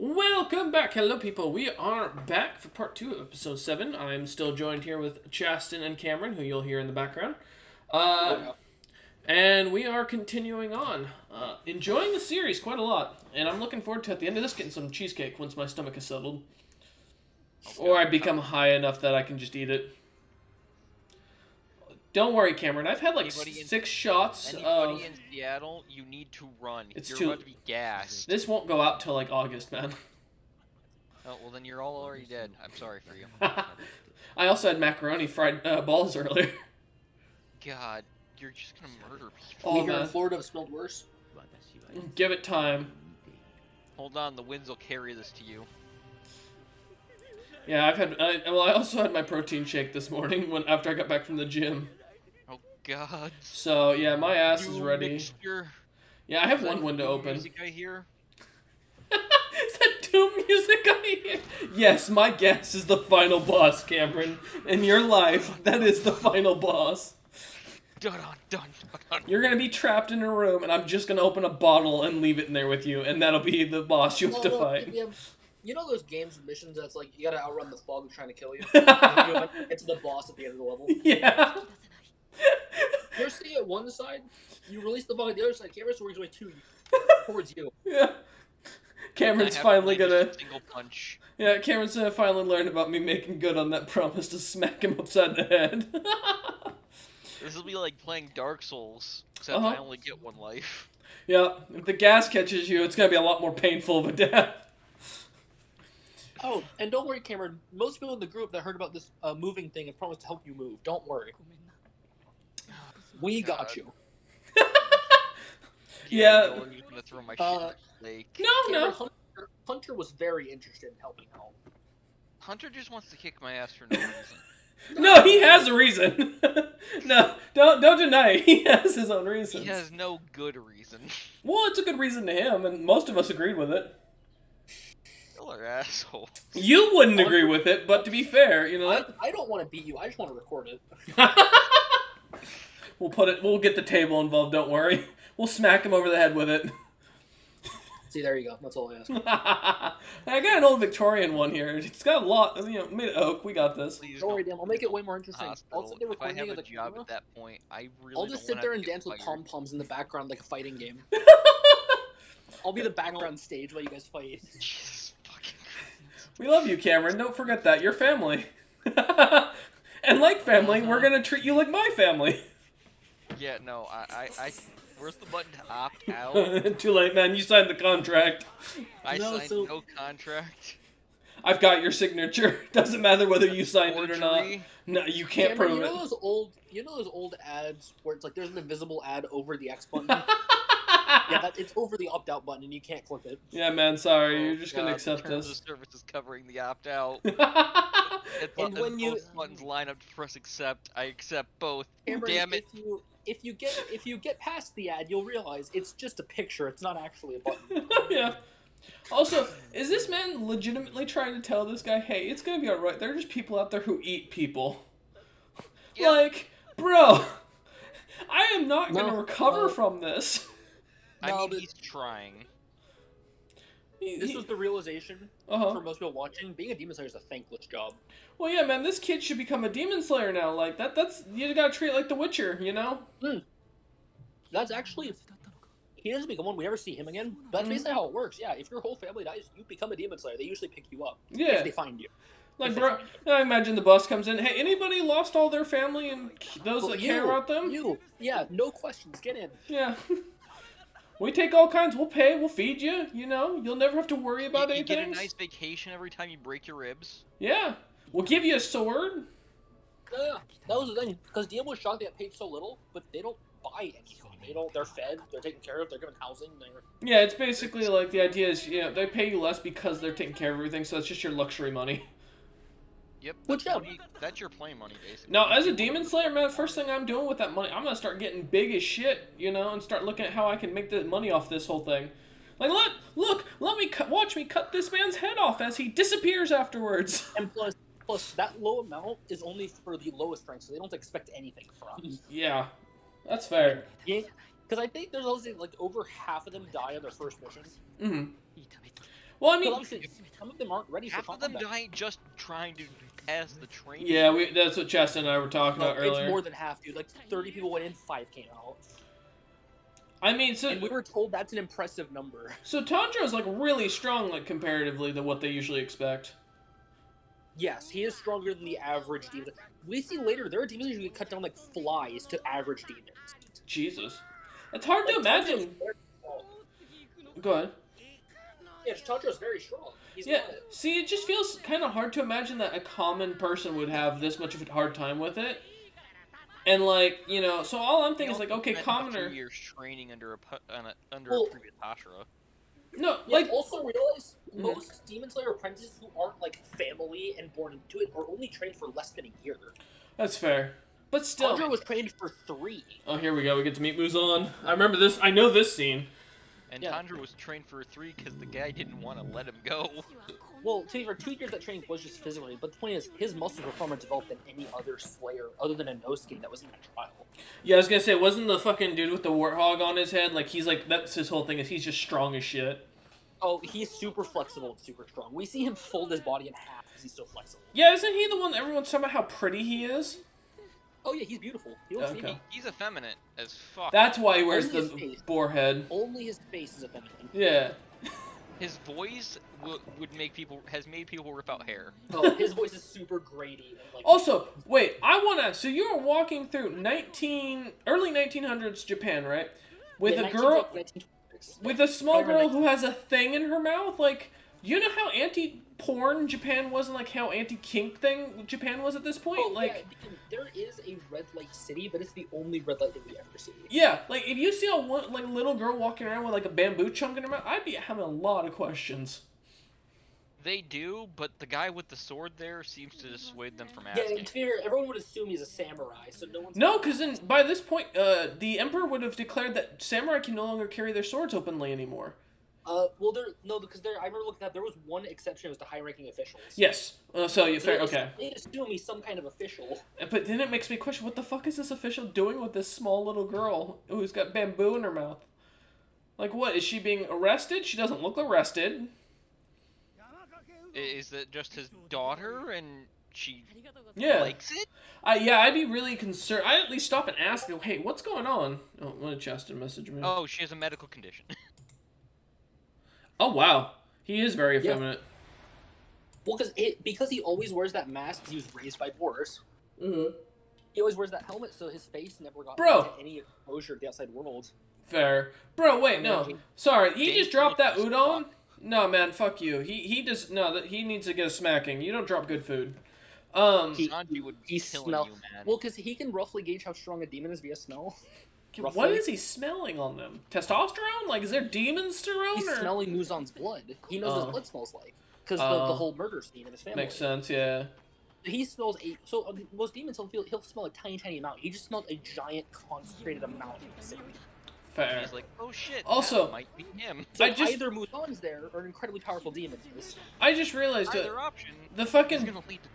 Welcome back, hello people. We are back for part 2 of episode 7. I'm still joined here with Chaston and Cameron, who you'll hear in the background. And we are continuing on. Enjoying the series quite a lot. And I'm looking forward to, at the end of this, getting some cheesecake once my stomach is settled. Or I become high enough that I can just eat it. Don't worry, Cameron. I've had like 6 shots of... Anybody in Seattle, you need to run. You're about to be gassed. This won't go out till like August, man. Oh, well then you're all already dead. I'm sorry for you. I also had macaroni fried balls earlier. God, you're just gonna murder people. Oh, Here in man. Florida have smelled worse. Give it time. Hold on, the winds will carry this to you. Yeah, I also had my protein shake this morning after I got back from the gym. Oh God. So yeah, my ass is ready. Mixture. Yeah, I have one window open. Music I hear. Is that Doom music I hear? Yes, my guess is the final boss, Cameron. In your life, that is the final boss. Dun dun dun. You're gonna be trapped in a room, and I'm just gonna open a bottle and leave it in there with you, and that'll be the boss you have to fight. Yeah. You know those games with missions that's like you gotta outrun the fog trying to kill you? You get to the boss at the end of the level. Yeah. You're sitting at one side, you release the fog at the other side, camera's works way towards you. Yeah. Cameron's I have finally to, like, gonna... just single punch. Yeah, Cameron's gonna finally learn about me making good on that promise to smack him upside the head. This will be like playing Dark Souls, except I only get one life. Yeah, if the gas catches you, it's gonna be a lot more painful of a death. Oh, and don't worry, Cameron. Most people in the group that heard about this moving thing have promised to help you move. Don't worry. We got you. Yeah. I'm just gonna throw my shit in the lake. No. Hunter was very interested in helping out. Hunter just wants to kick my ass for no reason. No, he has a reason. No, don't deny it. He has his own reasons. He has no good reason. Well, it's a good reason to him, and most of us agreed with it. Y'all are assholes. You wouldn't agree with it, but to be fair, you know that. I don't want to beat you. I just want to record it. We'll get the table involved. Don't worry. We'll smack him over the head with it. See, there you go. That's all I ask. I got an old Victorian one here. It's got a lot, made of oak. We got this. Please Don't worry, Dan. I'll make it way more interesting. Hospital. I'll sit there If I recording have of a the job camera. at that point, I really I'll just don't sit there wanna and get dance with fired. pom-poms in the background like a fighting game. I'll be the background stage while you guys fight. Jesus fucking Christ. We love you, Cameron. Don't forget that. You're family. And like family, we're going to treat you like my family. Yeah, no, I where's the button to opt out? Too late, man. You signed the contract. I No, signed so- no contract. I've got your signature. Doesn't matter whether you signed it or not. Forgery. No, you can't Cameron, prove you know it. those old ads where it's like there's an invisible ad over the X button? Yeah, it's over the opt-out button and you can't click it. Yeah, man. Sorry. Oh, You're just going to God, accept the terms this. of service is covering the opt out. And when you- both buttons line up to press accept, I accept both. Cameron, Damn it! if you get past the ad, you'll realize it's just a picture. It's not actually a button. Yeah. Also, is this man legitimately trying to tell this guy, hey, it's gonna be alright, there are just people out there who eat people? Yep. Like, bro, I am not gonna No, recover from this. I No, mean, but- he's trying. This was the realization Uh-huh. for most people watching. Being a demon slayer is a thankless job. Well, yeah, man, this kid should become a demon slayer now. Like, that's, you gotta treat it like The Witcher, you know? That's actually... He doesn't become one. We never see him again. That's basically how it works. Yeah, if your whole family dies, you become a demon slayer. They usually pick you up. Yeah. If they find you. Like, bro, I imagine the bus comes in, hey, anybody lost all their family and those that care about them? Yeah, no questions. Get in. Yeah. We take all kinds. We'll pay. We'll feed you. You know, you'll never have to worry about You anything. get a nice vacation every time you break your ribs. Yeah. We'll give you a sword. Yeah, that was the thing. Because DM was shocked they got paid so little, but they don't buy anything. They're fed. They're taken care of. They're given housing. Yeah, it's basically like the idea is, you know, they pay you less because they're taking care of everything, so it's just your luxury money. Yep. Which, That's, yeah. that's your play money, basically. Now, as a demon slayer, man, first thing I'm doing with that money, I'm gonna start getting big as shit, you know, and start looking at how I can make the money off this whole thing. Like, let me watch me cut this man's head off as he disappears afterwards. And plus, that low amount is only for the lowest rank, so they don't expect anything from. Yeah, that's fair. Yeah, because I think there's also like over half of them die on their first mission. Mm-hmm. Well, I Because mean, obviously, some of them aren't ready for Half of them combat. die just trying to pass the training. yeah, that's what Chester and I were talking No, about earlier. it's more than half, dude. Like 30 people went in, 5 came out. I mean, so And we were told that's an impressive number. so Tanjiro's like really strong, like comparatively to what they usually expect. Yes, he is stronger than the average demon. We see later there are demons who get cut down like flies to average demons. Jesus, it's hard to Like, Tanjiro's imagine. very strong. Go ahead. Yeah, Tanjiro's very strong. He's Yeah, got it. see, it just feels kind of hard to imagine that a common person would have this much of a hard time with it. And like, you know, so all I'm thinking is like, okay, Spent commoner. A few years training under Well, a previous Hashira. No, Yeah, like, also realize Mhm. most Demon Slayer apprentices who aren't like family and born into it are only trained for less than a year. that's fair. But still. Tanjiro was trained for 3. Oh, here we go. We get to meet Muzan. I remember this. I know this scene. And Yeah. Tanjiro was trained for 3 because the guy didn't want to let him go. Well, to be fair, 2 years that training was just physically, but the point is, his muscles were far more developed than any other Slayer, other than Inosuke that was in that trial. Yeah, I was gonna say, wasn't the fucking dude with the warthog on his head? Like, he's like, that's his whole thing, is he's just strong as shit. Oh, he's super flexible and super strong. We see him fold his body in half because he's so flexible. Yeah, isn't he the one that everyone's talking about how pretty he is? Oh yeah, he's beautiful. He looks Okay. neat. He's effeminate as fuck. That's why he wears Only his the face. boar head. Only his face is effeminate. Yeah. His voice would make people has made people rip out hair. Oh, his voice is super grady and like. Also, wait, I wanna, so you were walking through early 1900s Japan, right? With yeah, a girl, 1926. with a small I remember girl who has a thing in her mouth? Like, you know how anti-porn Japan was and like how anti-kink thing Japan was at this point? Oh, Like, yeah, there is a red light city, but it's the only red light that we ever see. yeah, like if you see a like little girl walking around with like a bamboo chunk in her mouth, I'd be having a lot of questions. They do, but the guy with the sword there seems to dissuade them from Yeah, asking. to be fair, everyone would assume he's a samurai, so no one's. No, because then by this point, the emperor would have declared that samurai can no longer carry their swords openly anymore. Well, because I remember looking at there was one exception. It was the high-ranking officials. Yes. So you fair. they Okay. They assume he's some kind of official. But then it makes me question, what the fuck is this official doing with this small little girl who's got bamboo in her mouth? Like, what? Is she being arrested? She doesn't look arrested. Is that just his daughter and she Yeah. likes it? Yeah, I'd be really concerned. I'd at least stop and ask, hey, what's going on? Oh, what did Justin message me? Oh, she has a medical condition. Oh, wow. He is very Yeah. effeminate. Well, because he always wears that mask. 'Cause he was raised by boars. Mm-hmm. He always wears that helmet, so his face never got Bro. any exposure to the outside world. Fair. Bro, wait, no. Imagine. Sorry, he James just dropped that Gunn. udon? No, man, fuck you. He just, no, he needs to get a smacking. You don't drop good food. He- Sanji would he kill smell- you, man. Well, because he can roughly gauge how strong a demon is via smell. what roughly. is he smelling on them? Testosterone? Like, is there demonsterone? He's Or? smelling Muzan's blood. He knows what Oh. his blood smells like. Because Oh. the whole murder scene in his family. Makes sense, yeah. He smells most demons he'll smell a tiny amount. He just smelled a giant concentrated amount in the city. Fair. He's like, oh shit, Also- that might be him. So I just- either Muzan's there or an incredibly powerful demon is. I just realized Either option the is fucking, gonna lead to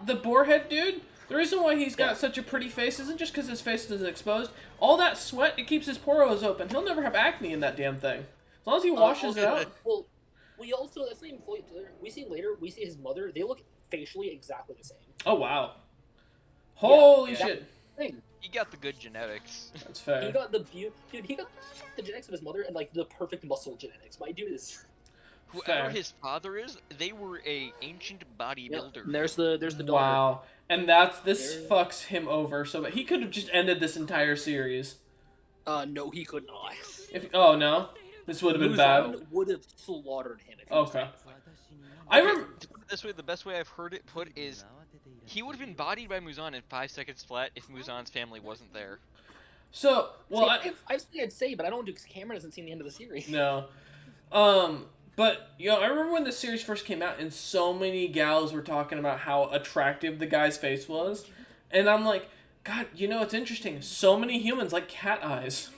the boarhead dude, the reason why he's got Yeah. such a pretty face isn't just because his face is exposed. All that sweat, it keeps his poros open. He'll never have acne in that damn thing. As long as he washes it out. Well, we also that's not even fully clear. We see later. We see his mother. They look facially exactly the same. Oh, wow. Holy Yeah. shit. Thing. he got the good genetics. That's He fair. got dude. He got the genetics of his mother and like the perfect muscle genetics. My dude is. Whoever Fair. his father is, they were a ancient Yeah, bodybuilder. and there's the daughter. Wow. And this There- fucks him over so bad. He could have just ended this entire series. No, he could not. Oh, no? This would have been bad. Muzan would have slaughtered him. If he was Okay. there. I remember. To put it this way, the best way I've heard it put is he would have been bodied by Muzan in 5 seconds flat if Muzan's family wasn't there. So, well, See, I've seen I'd say, but I don't do because Cameron hasn't seen the end of the series. no. But, you know, I remember when the series first came out and so many gals were talking about how attractive the guy's face was. And I'm like, God, you know, it's interesting. So many humans like cat eyes.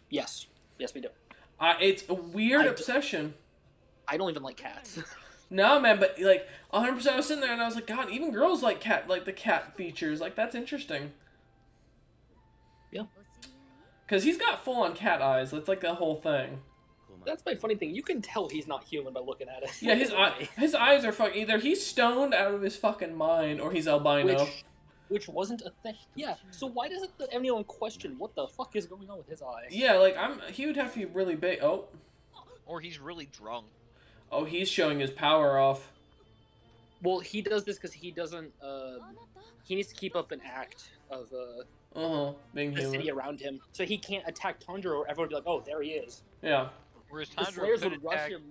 Yes, yes, we do. It's a weird I- obsession. I don't even like cats. No, man, but like 100%, I was sitting there and I was like, God, even girls like the cat features. Like, that's interesting. Yeah. Because he's got full on cat eyes. That's like the whole thing. That's my funny thing. You can tell he's not human by looking at it. Yeah, his eyes are fucking. Either he's stoned out of his fucking mind, or he's albino. Which wasn't a thing. Yeah. So why doesn't anyone question what the fuck is going on with his eyes? Yeah, like he would have to be really big. Oh. Or he's really drunk. Oh, he's showing his power off. Well, he does this because he doesn't. He needs to keep up an act of being the human. city around him, so he can't attack Tanjiro. Or everyone would be like, "Oh, there he is." Yeah. Whereas The Tanjiro Slayers could would rush attack. him.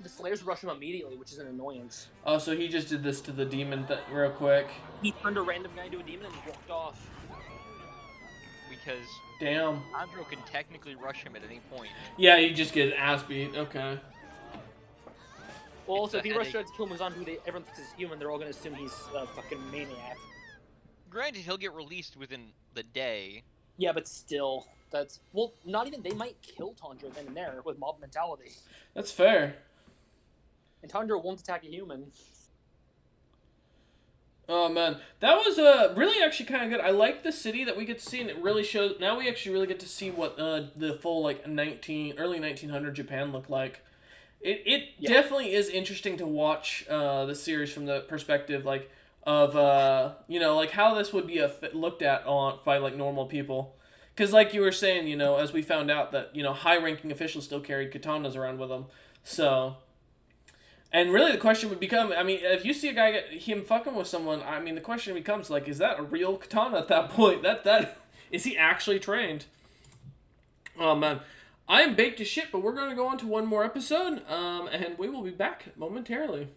The Slayers rush him immediately, which is an annoyance. Oh, so he just did this to the demon real quick. He turned a random guy into a demon and walked off. Because Damn. Tanjiro can technically rush him at any point. Yeah, you just get ass beat. Okay. Well, also, if he And rushes out to kill Muzan, who everyone thinks is human, they're all gonna assume he's a fucking maniac. Granted, he'll get released within the day. Yeah, but still, that's not even. They might kill Tanjiro then and there with mob mentality, That's fair. and Tanjiro won't attack a human. Oh man, that was really actually kind of good. I like the city that we get to see, and it really shows. Now we actually really get to see what the full like early 1900 Japan looked like. It definitely is interesting to watch the series from the perspective like of like how this would be looked at by like normal people. Because like you were saying, as we found out that high-ranking officials still carried katanas around with them, so. And really, the question would become, I mean, if you see a guy him fucking with someone, I mean, the question becomes, like, is that a real katana at that point? Is he actually trained? Oh, man. I am baked to shit, but we're going to go on to one more episode, and we will be back momentarily.